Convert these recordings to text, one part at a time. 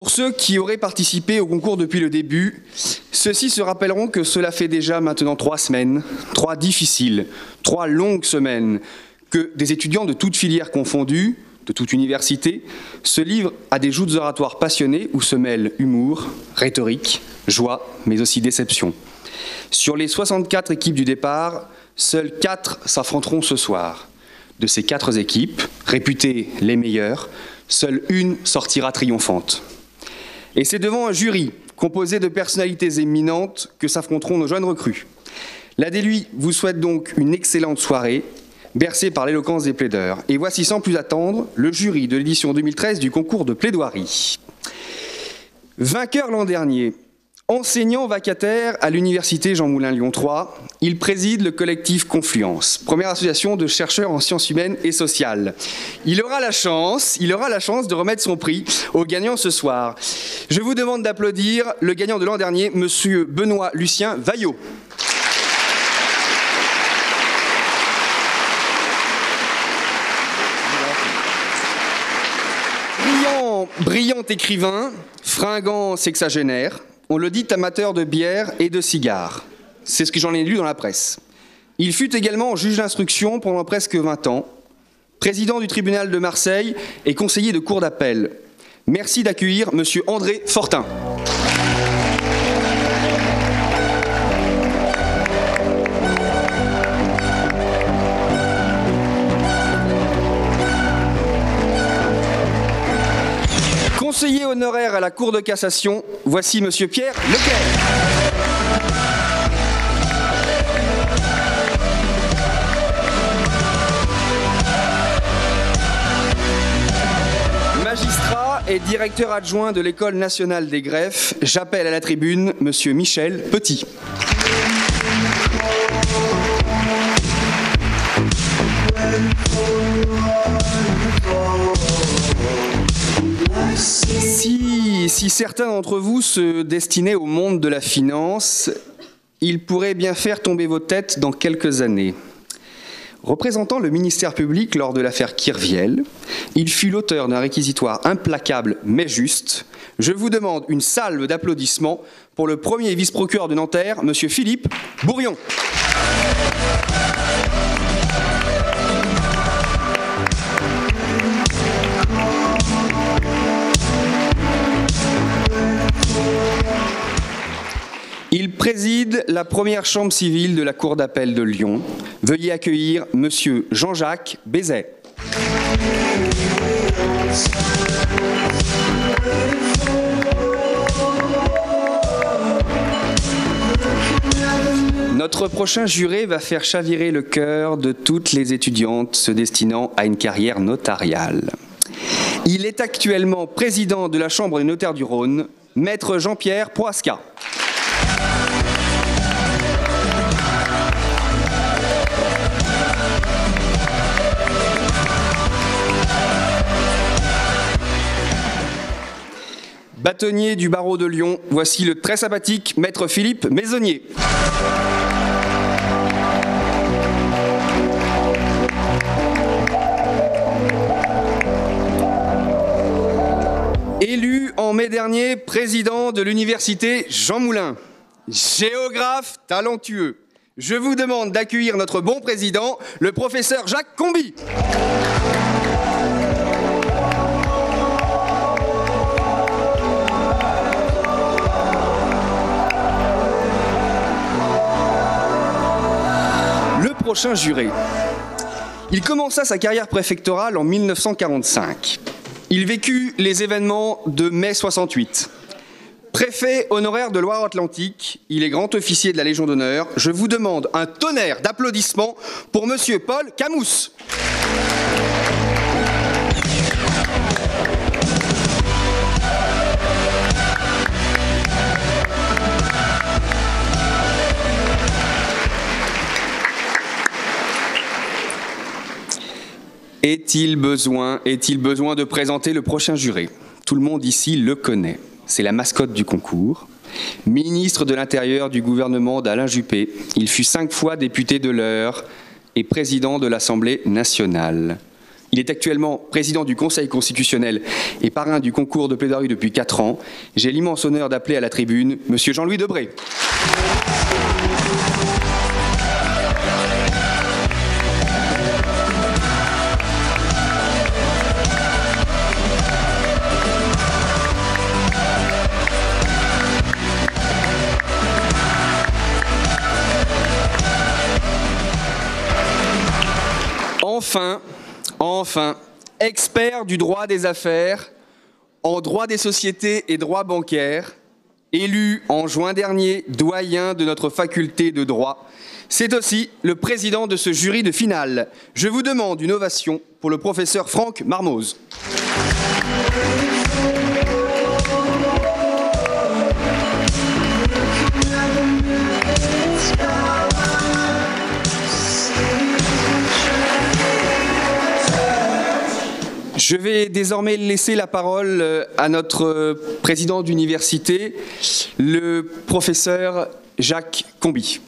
Pour ceux qui auraient participé au concours depuis le début, ceux-ci se rappelleront que cela fait déjà maintenant 3 semaines, 3 difficiles, 3 longues semaines, que des étudiants de toutes filières confondues, de toute université, se livrent à des joutes oratoires passionnées où se mêlent humour, rhétorique, joie, mais aussi déception. Sur les 64 équipes du départ, seules 4 s'affronteront ce soir. De ces 4 équipes, réputées les meilleures, seule une sortira triomphante. Et c'est devant un jury composé de personnalités éminentes que s'affronteront nos jeunes recrues. L'ADLUI vous souhaite donc une excellente soirée, bercée par l'éloquence des plaideurs. Et voici sans plus attendre le jury de l'édition 2013 du concours de plaidoirie. Vainqueur l'an dernier, enseignant vacataire à l'université Jean Moulin Lyon 3, il préside le collectif Confluence, première association de chercheurs en sciences humaines et sociales. Il aura la chance de remettre son prix au gagnant ce soir. Je vous demande d'applaudir le gagnant de l'an dernier, monsieur Benoît Lucien Vaillot. Brillant écrivain, fringant sexagénaire, on le dit amateur de bière et de cigares. C'est ce que j'en ai lu dans la presse. Il fut également juge d'instruction pendant presque 20 ans, président du tribunal de Marseille et conseiller de cour d'appel. Merci d'accueillir monsieur André Fortin. Conseiller honoraire à la Cour de cassation, voici monsieur Pierre Leclerc. Magistrat et directeur adjoint de l'École nationale des greffes, j'appelle à la tribune monsieur Michel Petit. Si certains d'entre vous se destinaient au monde de la finance, ils pourraient bien faire tomber vos têtes dans quelques années. Représentant le ministère public lors de l'affaire Kirviel, il fut l'auteur d'un réquisitoire implacable mais juste. Je vous demande une salve d'applaudissements pour le premier vice-procureur de Nanterre, M. Philippe Bourrion. Il préside la première chambre civile de la Cour d'appel de Lyon. Veuillez accueillir monsieur Jean-Jacques Bézet. Notre prochain juré va faire chavirer le cœur de toutes les étudiantes se destinant à une carrière notariale. Il est actuellement président de la Chambre des notaires du Rhône, maître Jean-Pierre Proasca. Bâtonnier du barreau de Lyon, voici le très sympathique maître Philippe Maisonnier. Élu en mai dernier président de l'université Jean Moulin, géographe talentueux. Je vous demande d'accueillir notre bon président, le professeur Jacques Combi. Prochain juré. Il commença sa carrière préfectorale en 1945. Il vécut les événements de mai 68. Préfet honoraire de Loire-Atlantique, il est grand officier de la Légion d'honneur. Je vous demande un tonnerre d'applaudissements pour monsieur Paul Camous. Est-il besoin de présenter le prochain juré? Tout le monde ici le connaît. C'est la mascotte du concours. Ministre de l'Intérieur du gouvernement d'Alain Juppé, il fut 5 fois député de l'Eure et président de l'Assemblée nationale. Il est actuellement président du Conseil constitutionnel et parrain du concours de plaidoirie depuis 4 ans. J'ai l'immense honneur d'appeler à la tribune Monsieur Jean-Louis Debré. Enfin, expert du droit des affaires, en droit des sociétés et droit bancaire, élu en juin dernier doyen de notre faculté de droit, c'est aussi le président de ce jury de finale. Je vous demande une ovation pour le professeur Franck Marmoz. Je vais désormais laisser la parole à notre président d'université, le professeur Jacques Comby.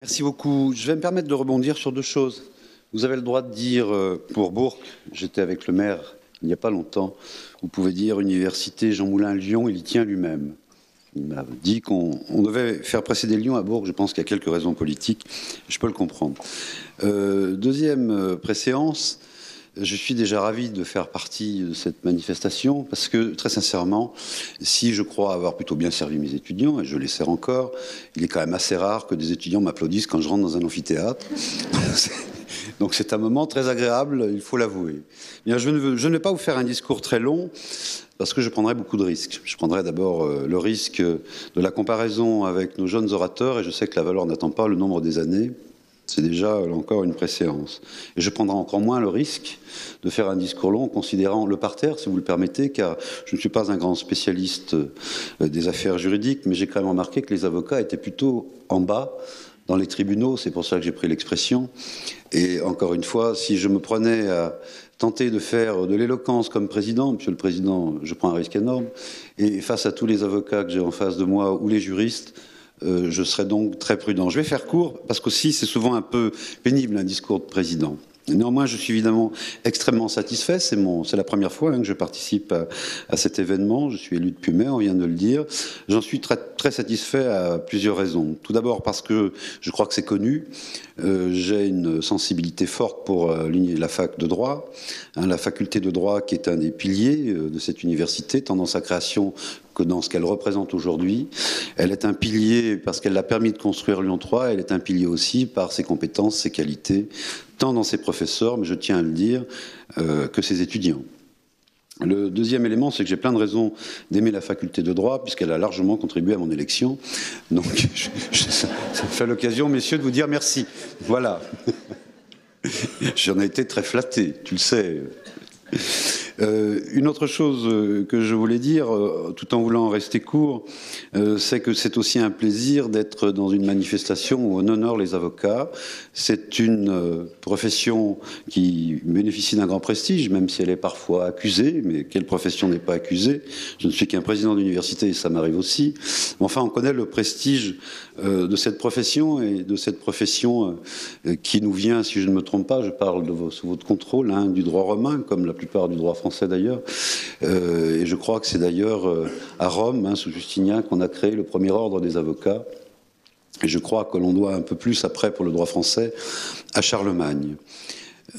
Merci beaucoup. Je vais me permettre de rebondir sur 2 choses. Vous avez le droit de dire, pour Bourg, j'étais avec le maire il n'y a pas longtemps, vous pouvez dire Université Jean Moulin Lyon, il y tient lui-même. Il m'a dit qu'on devait faire précéder Lyon à Bourg, je pense qu'il y a quelques raisons politiques, je peux le comprendre. Deuxième préséance, je suis déjà ravi de faire partie de cette manifestation, parce que, très sincèrement, si je crois avoir plutôt bien servi mes étudiants, et je les sers encore, il est quand même assez rare que des étudiants m'applaudissent quand je rentre dans un amphithéâtre. Donc c'est un moment très agréable, il faut l'avouer. Je ne vais pas vous faire un discours très long, parce que je prendrai beaucoup de risques. Je prendrai d'abord le risque de la comparaison avec nos jeunes orateurs, et je sais que la valeur n'attend pas le nombre des années. C'est déjà encore une préséance. Et je prendrai encore moins le risque de faire un discours long, considérant le parterre, si vous le permettez, car je ne suis pas un grand spécialiste des affaires juridiques, mais j'ai quand même remarqué que les avocats étaient plutôt en bas, dans les tribunaux, c'est pour ça que j'ai pris l'expression. Et encore une fois, si je me prenais à tenter de faire de l'éloquence comme président, Monsieur le Président, je prends un risque énorme, et face à tous les avocats que j'ai en face de moi, ou les juristes, je serai donc très prudent. Je vais faire court, parce qu'aussi c'est souvent un peu pénible un discours de président. Néanmoins, je suis évidemment extrêmement satisfait. C'est la première fois que je participe à cet événement. Je suis élu depuis mai, on vient de le dire. J'en suis très, très satisfait à plusieurs raisons. Tout d'abord parce que je crois que c'est connu. J'ai une sensibilité forte pour la fac de droit, la faculté de droit qui est un des piliers de cette université, tant dans sa création que dans ce qu'elle représente aujourd'hui. Elle est un pilier parce qu'elle a permis de construire Lyon 3, elle est un pilier aussi par ses compétences, ses qualités, tant dans ses professeurs, mais je tiens à le dire, que ses étudiants. Le deuxième élément, c'est que j'ai plein de raisons d'aimer la faculté de droit, puisqu'elle a largement contribué à mon élection. Donc, ça me fait l'occasion, messieurs, de vous dire merci. Voilà. J'en ai été très flatté, tu le sais. Une autre chose que je voulais dire, tout en voulant rester court, c'est que c'est aussi un plaisir d'être dans une manifestation où on honore les avocats. C'est une profession qui bénéficie d'un grand prestige, même si elle est parfois accusée, mais quelle profession n'est pas accusée? Je ne suis qu'un président d'université et ça m'arrive aussi. Mais enfin, on connaît le prestige de cette profession et de cette profession qui nous vient, si je ne me trompe pas, je parle sous votre contrôle, du droit romain, comme la plupart du droit français d'ailleurs. Et je crois que c'est d'ailleurs à Rome, sous Justinien, qu'on a créé le premier ordre des avocats. Et je crois que l'on doit un peu plus après pour le droit français à Charlemagne.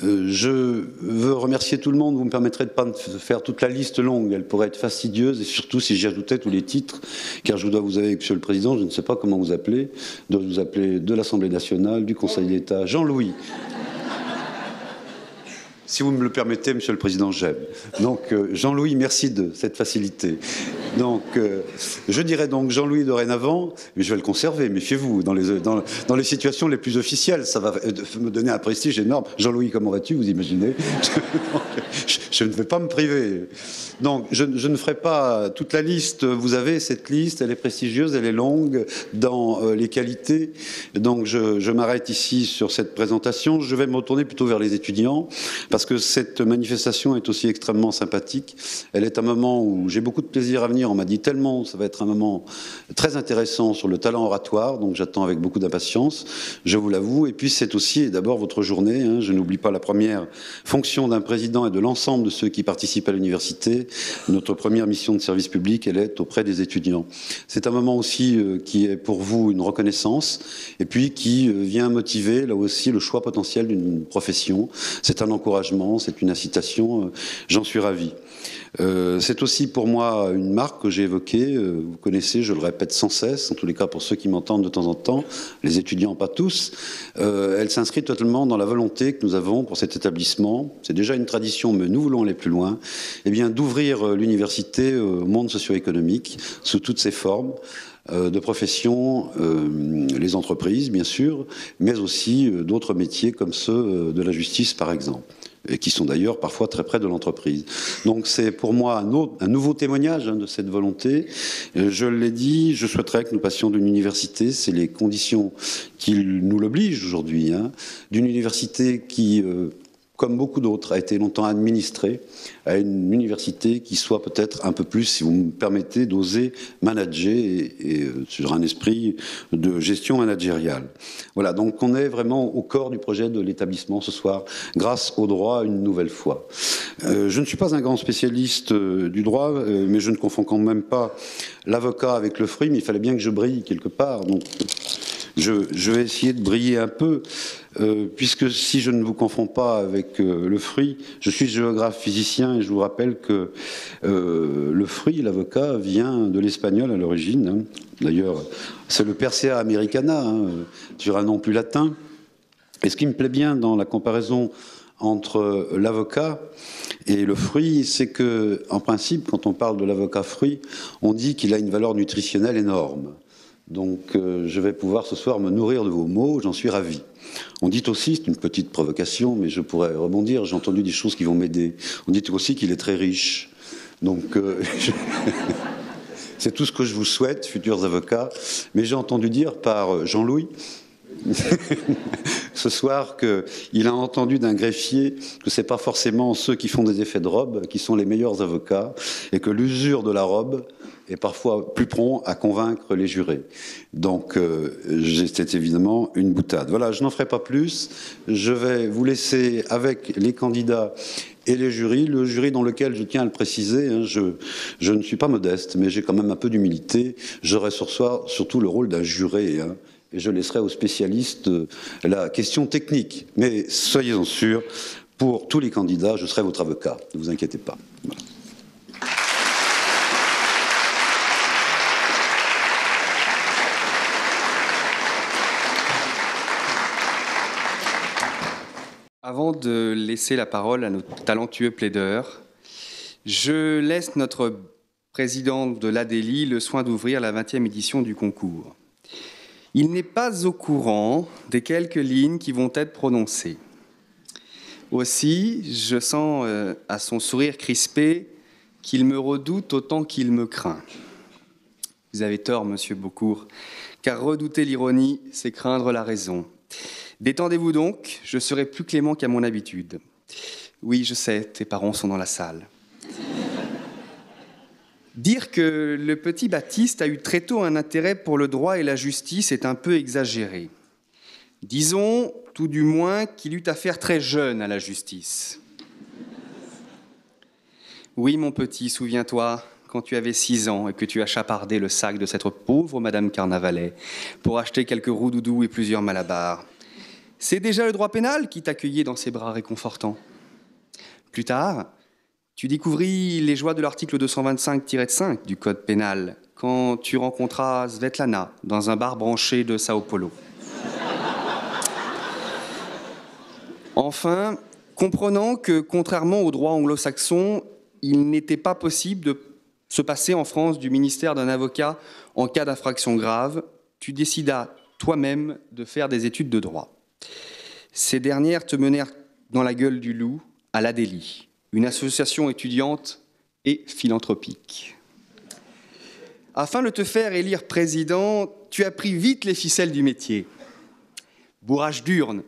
Je veux remercier tout le monde. Vous me permettrez de ne pas faire toute la liste longue, elle pourrait être fastidieuse, et surtout si j'y ajoutais tous les titres, car je dois vous avouer, Monsieur le Président, je ne sais pas comment vous appeler, je dois vous appeler de l'Assemblée nationale, du Conseil d'État, Jean-Louis. Si vous me le permettez, Monsieur le Président, j'aime. Donc, Jean-Louis, merci de cette facilité. Donc, je dirais donc Jean-Louis dorénavant, mais je vais le conserver, méfiez-vous, dans les situations les plus officielles, ça va me donner un prestige énorme. Jean-Louis, comment vas-tu, vous imaginez? Je ne vais pas me priver. Donc, je ne ferai pas toute la liste. Vous avez cette liste, elle est prestigieuse, elle est longue dans les qualités. Donc, je m'arrête ici sur cette présentation. Je vais me retourner plutôt vers les étudiants, parce que cette manifestation est aussi extrêmement sympathique. Elle est un moment où j'ai beaucoup de plaisir à venir. On m'a dit tellement, ça va être un moment très intéressant sur le talent oratoire, donc j'attends avec beaucoup d'impatience, je vous l'avoue. Et puis, c'est aussi d'abord votre journée. Hein. Je n'oublie pas la première fonction d'un président et de l'ensemble de ceux qui participent à l'université. Notre première mission de service public, elle est auprès des étudiants. C'est un moment aussi qui est pour vous une reconnaissance et puis qui vient motiver là aussi le choix potentiel d'une profession. C'est un encouragement, c'est une incitation, j'en suis ravi. C'est aussi pour moi une marque que j'ai évoquée, vous connaissez, je le répète sans cesse, en tous les cas pour ceux qui m'entendent de temps en temps, les étudiants pas tous, elle s'inscrit totalement dans la volonté que nous avons pour cet établissement, c'est déjà une tradition mais nous voulons aller plus loin, eh bien d'ouvrir l'université au monde socio-économique sous toutes ses formes, de professions, les entreprises bien sûr, mais aussi d'autres métiers comme ceux de la justice par exemple, et qui sont d'ailleurs parfois très près de l'entreprise. Donc c'est pour moi un nouveau témoignage de cette volonté. Je l'ai dit, je souhaiterais que nous passions d'une université, c'est les conditions qui nous l'obligent aujourd'hui, d'une université qui, comme beaucoup d'autres, a été longtemps administrée, à une université qui soit peut-être un peu plus, si vous me permettez, d'oser manager et sur un esprit de gestion managériale. Voilà, donc on est vraiment au corps du projet de l'établissement ce soir, grâce au droit une nouvelle fois. Je ne suis pas un grand spécialiste du droit, mais je ne confonds quand même pas l'avocat avec le fruit, mais il fallait bien que je brille quelque part, donc je vais essayer de briller un peu. Puisque si je ne vous confonds pas avec le fruit, je suis géographe physicien et je vous rappelle que le fruit, l'avocat, vient de l'espagnol à l'origine. D'ailleurs, c'est le Persea americana, sur un nom plus latin. Et ce qui me plaît bien dans la comparaison entre l'avocat et le fruit, c'est que, en principe, quand on parle de l'avocat fruit, on dit qu'il a une valeur nutritionnelle énorme. Donc je vais pouvoir ce soir me nourrir de vos mots, j'en suis ravi. On dit aussi, c'est une petite provocation, mais je pourrais rebondir, j'ai entendu des choses qui vont m'aider. On dit aussi qu'il est très riche. Donc c'est tout ce que je vous souhaite, futurs avocats. Mais j'ai entendu dire par Jean-Louis ce soir qu'il a entendu d'un greffier que c'est pas forcément ceux qui font des effets de robe qui sont les meilleurs avocats et que l'usure de la robe est parfois plus prompt à convaincre les jurés. Donc, c'est évidemment une boutade. Voilà, je n'en ferai pas plus. Je vais vous laisser avec les candidats et les jurys. Le jury dans lequel, je tiens à le préciser, je ne suis pas modeste, mais j'ai quand même un peu d'humilité. J'aurai ce soir surtout le rôle d'un juré, et je laisserai aux spécialistes la question technique. Mais soyez-en sûrs, pour tous les candidats, je serai votre avocat. Ne vous inquiétez pas. Voilà. Avant de laisser la parole à nos talentueux plaideurs, je laisse notre président de l'ADELI le soin d'ouvrir la 20e édition du concours. Il n'est pas au courant des quelques lignes qui vont être prononcées. Aussi, je sens à son sourire crispé qu'il me redoute autant qu'il me craint. Vous avez tort, monsieur Beaucourt, car redouter l'ironie, c'est craindre la raison. Détendez-vous donc, je serai plus clément qu'à mon habitude. Oui, je sais, tes parents sont dans la salle. Dire que le petit Baptiste a eu très tôt un intérêt pour le droit et la justice est un peu exagéré. Disons, tout du moins, qu'il eut affaire très jeune à la justice. Oui, mon petit, souviens-toi, quand tu avais 6 ans et que tu as chapardé le sac de cette pauvre Madame Carnavalet pour acheter quelques roux-doudous et plusieurs malabars. C'est déjà le droit pénal qui t'accueillait dans ses bras réconfortants. Plus tard, tu découvris les joies de l'article 225-5 du Code pénal quand tu rencontras Svetlana dans un bar branché de Sao Paulo. Enfin, comprenant que, contrairement au droit anglo-saxon, il n'était pas possible de se passer en France du ministère d'un avocat en cas d'infraction grave, tu décidas toi-même de faire des études de droit. Ces dernières te menèrent dans la gueule du loup à l'ADELI, une association étudiante et philanthropique. Afin de te faire élire président, tu as pris vite les ficelles du métier. Bourrage d'urne,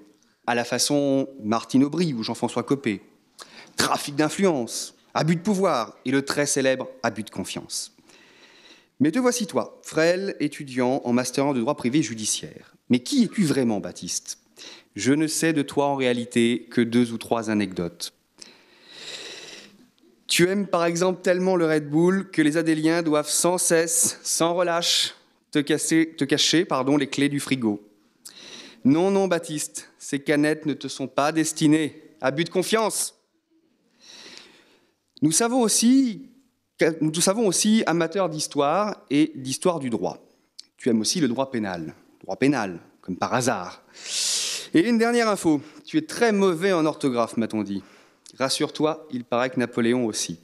à la façon Martine Aubry ou Jean-François Copé. Trafic d'influence, abus de pouvoir et le très célèbre abus de confiance. Mais te voici toi, frêle étudiant en master 1 de droit privé judiciaire. Mais qui es-tu vraiment, Baptiste? Je ne sais de toi en réalité que 2 ou 3 anecdotes. Tu aimes par exemple tellement le Red Bull que les Adéliens doivent sans cesse, sans relâche, te cacher les clés du frigo. Non, non, Baptiste, ces canettes ne te sont pas destinées. Abus de confiance. Nous savons aussi, amateur d'histoire et d'histoire du droit. Tu aimes aussi le droit pénal, comme par hasard. Et une dernière info, tu es très mauvais en orthographe, m'a-t-on dit. Rassure-toi, il paraît que Napoléon aussi.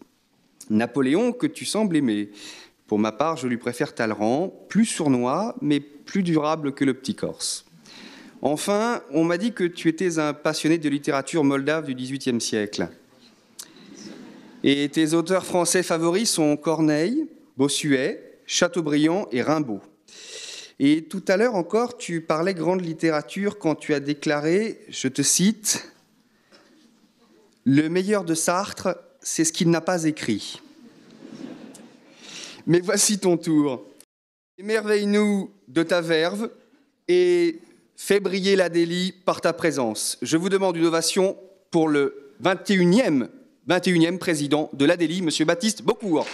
Napoléon que tu sembles aimer. Pour ma part, je lui préfère Talleyrand, plus sournois, mais plus durable que le petit Corse. Enfin, on m'a dit que tu étais un passionné de littérature moldave du XVIIIe siècle. Et tes auteurs français favoris sont Corneille, Bossuet, Chateaubriand et Rimbaud. Et tout à l'heure encore, tu parlais grande littérature quand tu as déclaré, je te cite, « Le meilleur de Sartre, c'est ce qu'il n'a pas écrit. » Mais voici ton tour. Émerveille-nous de ta verve et fais briller l'Adélie par ta présence. Je vous demande une ovation pour le 21e président de l'Adélie, M. Baptiste Beaucourt.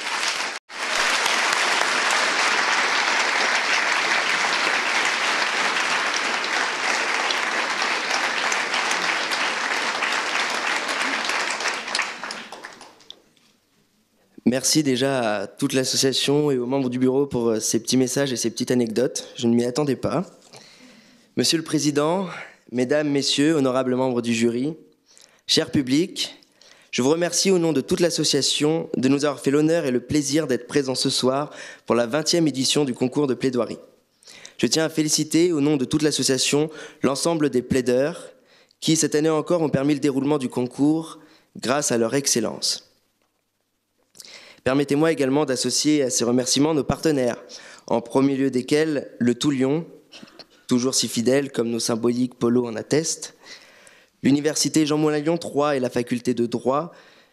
Merci déjà à toute l'association et aux membres du bureau pour ces petits messages et ces petites anecdotes. Je ne m'y attendais pas. Monsieur le Président, Mesdames, Messieurs, honorables membres du jury, cher public, je vous remercie au nom de toute l'association de nous avoir fait l'honneur et le plaisir d'être présents ce soir pour la 20e édition du concours de plaidoirie. Je tiens à féliciter au nom de toute l'association l'ensemble des plaideurs qui, cette année encore, ont permis le déroulement du concours grâce à leur excellence. Permettez-moi également d'associer à ces remerciements nos partenaires, en premier lieu desquels le Toulion, toujours si fidèle comme nos symboliques polos en attestent, l'Université Jean Moulin Lyon 3 et la Faculté de droit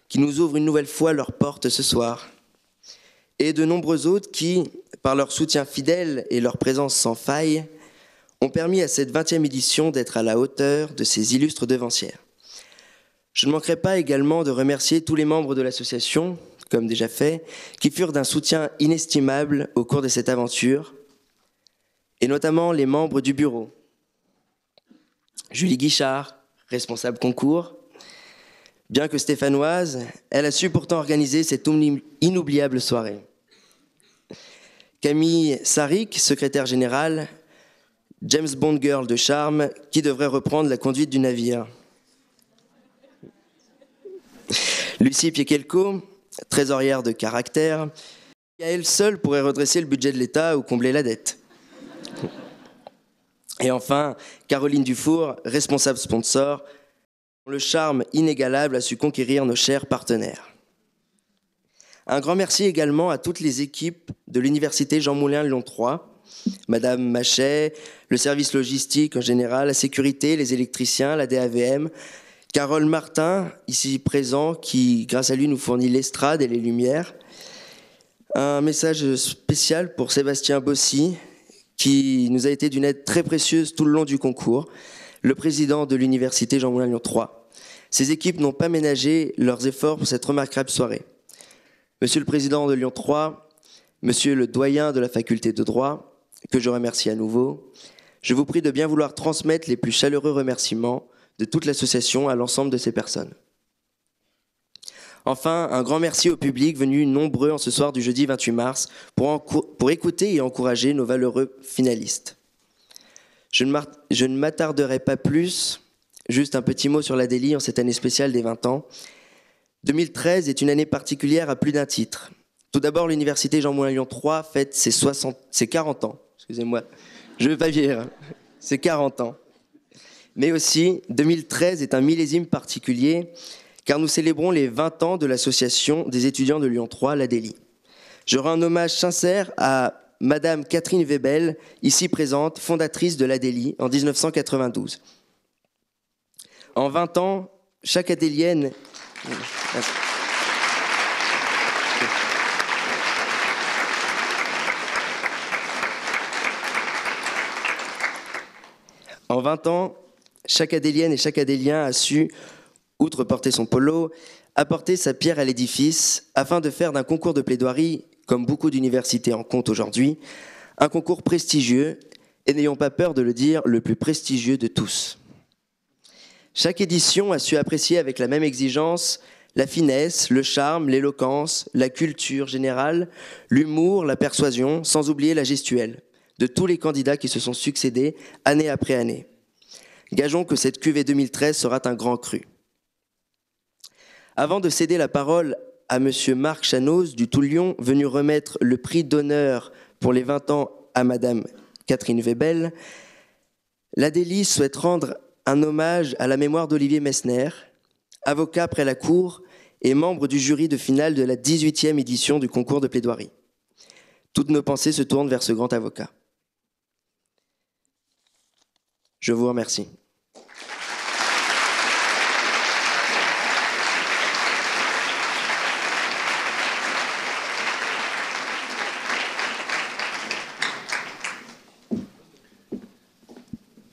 qui nous ouvrent une nouvelle fois leurs portes ce soir, et de nombreux autres qui, par leur soutien fidèle et leur présence sans faille, ont permis à cette 20e édition d'être à la hauteur de ces illustres devancières. Je ne manquerai pas également de remercier tous les membres de l'association, comme déjà fait, qui furent d'un soutien inestimable au cours de cette aventure, et notamment les membres du bureau. Julie Guichard, responsable concours. Bien que stéphanoise, elle a su pourtant organiser cette inoubliable soirée. Camille Sarik, secrétaire générale, James Bond Girl de charme, qui devrait reprendre la conduite du navire. Lucie Piekelko, trésorière de caractère, qui à elle seule pourrait redresser le budget de l'État ou combler la dette. Et enfin, Caroline Dufour, responsable sponsor, dont le charme inégalable a su conquérir nos chers partenaires. Un grand merci également à toutes les équipes de l'Université Jean Moulin Lyon 3, Madame Machet, le service logistique en général, la sécurité, les électriciens, la DAVM, Carole Martin, ici présent, qui, grâce à lui, nous fournit l'estrade et les lumières. Un message spécial pour Sébastien Bossy, qui nous a été d'une aide très précieuse tout le long du concours, le président de l'Université Jean Moulin Lyon 3. Ces équipes n'ont pas ménagé leurs efforts pour cette remarquable soirée. Monsieur le président de Lyon 3, monsieur le doyen de la faculté de droit, que je remercie à nouveau, je vous prie de bien vouloir transmettre les plus chaleureux remerciements de toute l'association à l'ensemble de ces personnes. Enfin, un grand merci au public venu nombreux en ce soir du jeudi 28 mars pour écouter et encourager nos valeureux finalistes. Je ne m'attarderai pas plus, juste un petit mot sur l'Adélie en cette année spéciale des 20 ans. 2013 est une année particulière à plus d'un titre, Tout d'abord, l'université Jean Moulin Lyon 3 fête ses 40 ans. Excusez-moi, je ne veux pas vieillir. C'est 40 ans. Mais aussi, 2013 est un millésime particulier, car nous célébrons les 20 ans de l'association des étudiants de Lyon 3, l'ADELI. Je rends un hommage sincère à Madame Catherine Webel, ici présente, fondatrice de l'ADELI en 1992. En 20 ans, chaque adélienne... En 20 ans, chaque adélienne et chaque adélien a su, outre porter son polo, apporter sa pierre à l'édifice afin de faire d'un concours de plaidoirie, comme beaucoup d'universités en comptent aujourd'hui, un concours prestigieux, et n'ayons pas peur de le dire, le plus prestigieux de tous. Chaque édition a su apprécier avec la même exigence la finesse, le charme, l'éloquence, la culture générale, l'humour, la persuasion, sans oublier la gestuelle, de tous les candidats qui se sont succédés année après année. Gageons que cette cuvée 2013 sera un grand cru. Avant de céder la parole à M. Marc Chanoz du Toulion, venu remettre le prix d'honneur pour les 20 ans à Mme Catherine Webel, l'ADELI souhaite rendre un hommage à la mémoire d'Olivier Messner, avocat près la Cour et membre du jury de finale de la 18e édition du concours de plaidoirie. Toutes nos pensées se tournent vers ce grand avocat. Je vous remercie.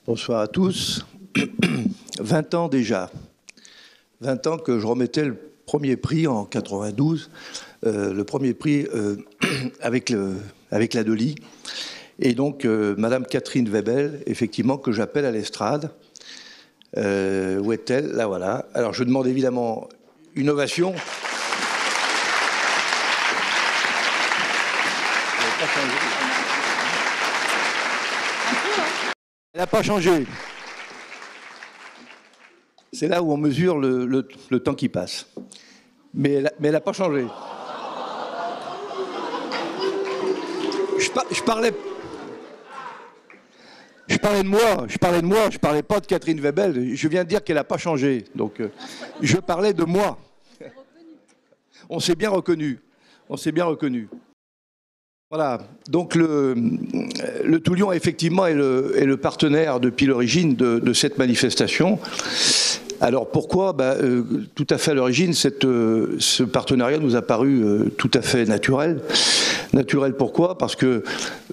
Bonsoir à tous. 20 ans déjà. 20 ans que je remettais le premier prix en 92, le premier prix avec l'ADELI. Et donc, Madame Catherine Webel, effectivement, que j'appelle à l'estrade. Où est-elle? Là, voilà. Alors, je demande évidemment une ovation. Elle n'a pas changé. C'est là où on mesure le temps qui passe. Mais elle n'a pas changé. Je parlais de moi, je parlais pas de Catherine Webel. Je viens de dire qu'elle n'a pas changé. Donc, je parlais de moi. On s'est bien reconnu. Voilà. Donc, le Toulion, effectivement, est le partenaire depuis l'origine de cette manifestation. Alors pourquoi? Tout à fait à l'origine, ce partenariat nous a paru tout à fait naturel. Naturel pourquoi? Parce que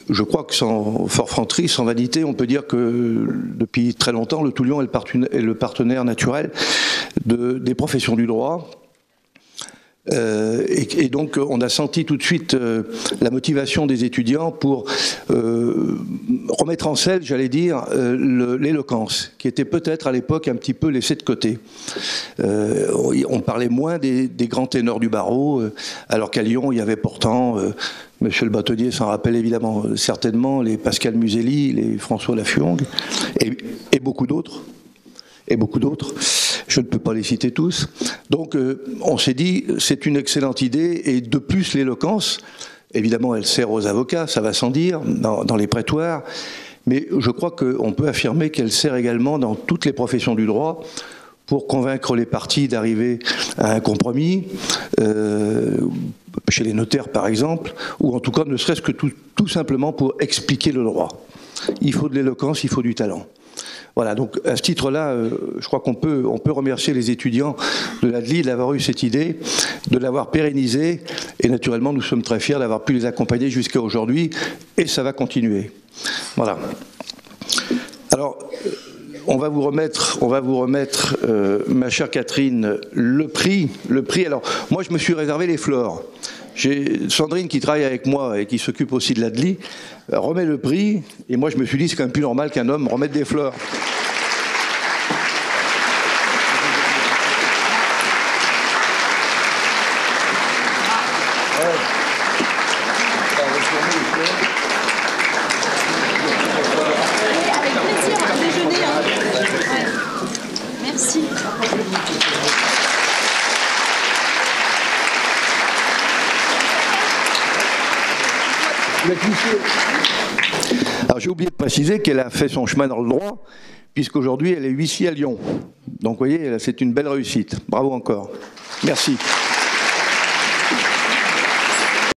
je crois que sans forfanterie, sans vanité, on peut dire que depuis très longtemps, le Toulion est le partenaire naturel des professions du droit. Et donc on a senti tout de suite la motivation des étudiants pour remettre en selle, j'allais dire, l'éloquence, qui était peut-être à l'époque un petit peu laissée de côté. On parlait moins des grands ténors du barreau, alors qu'à Lyon il y avait pourtant, monsieur le bâtonnier s'en rappelle évidemment certainement, les Pascal Muselli, les François Lafuong, et beaucoup d'autres. Je ne peux pas les citer tous. Donc on s'est dit, c'est une excellente idée, et de plus l'éloquence, évidemment elle sert aux avocats, ça va sans dire, dans les prétoires, mais je crois qu'on peut affirmer qu'elle sert également dans toutes les professions du droit, pour convaincre les parties d'arriver à un compromis, chez les notaires par exemple, ou en tout cas ne serait-ce que tout simplement pour expliquer le droit. Il faut de l'éloquence, il faut du talent. Voilà, donc à ce titre-là, je crois qu'on peut remercier les étudiants de l'ADELI d'avoir eu cette idée, de l'avoir pérennisée, et naturellement nous sommes très fiers d'avoir pu les accompagner jusqu'à aujourd'hui, et ça va continuer. Voilà. Alors, on va vous remettre, ma chère Catherine, le prix. Alors, moi je me suis réservé les fleurs. J'ai Sandrine qui travaille avec moi et qui s'occupe aussi de l'ADELI, remet le prix, et moi je me suis dit c'est quand même plus normal qu'un homme remette des fleurs. Avec plaisir, un déjeuner. Ouais. Merci. Vous êtes huissier. Alors j'ai oublié de préciser qu'elle a fait son chemin dans le droit, puisqu'aujourd'hui elle est huissier à Lyon. Donc vous voyez, c'est une belle réussite. Bravo encore. Merci.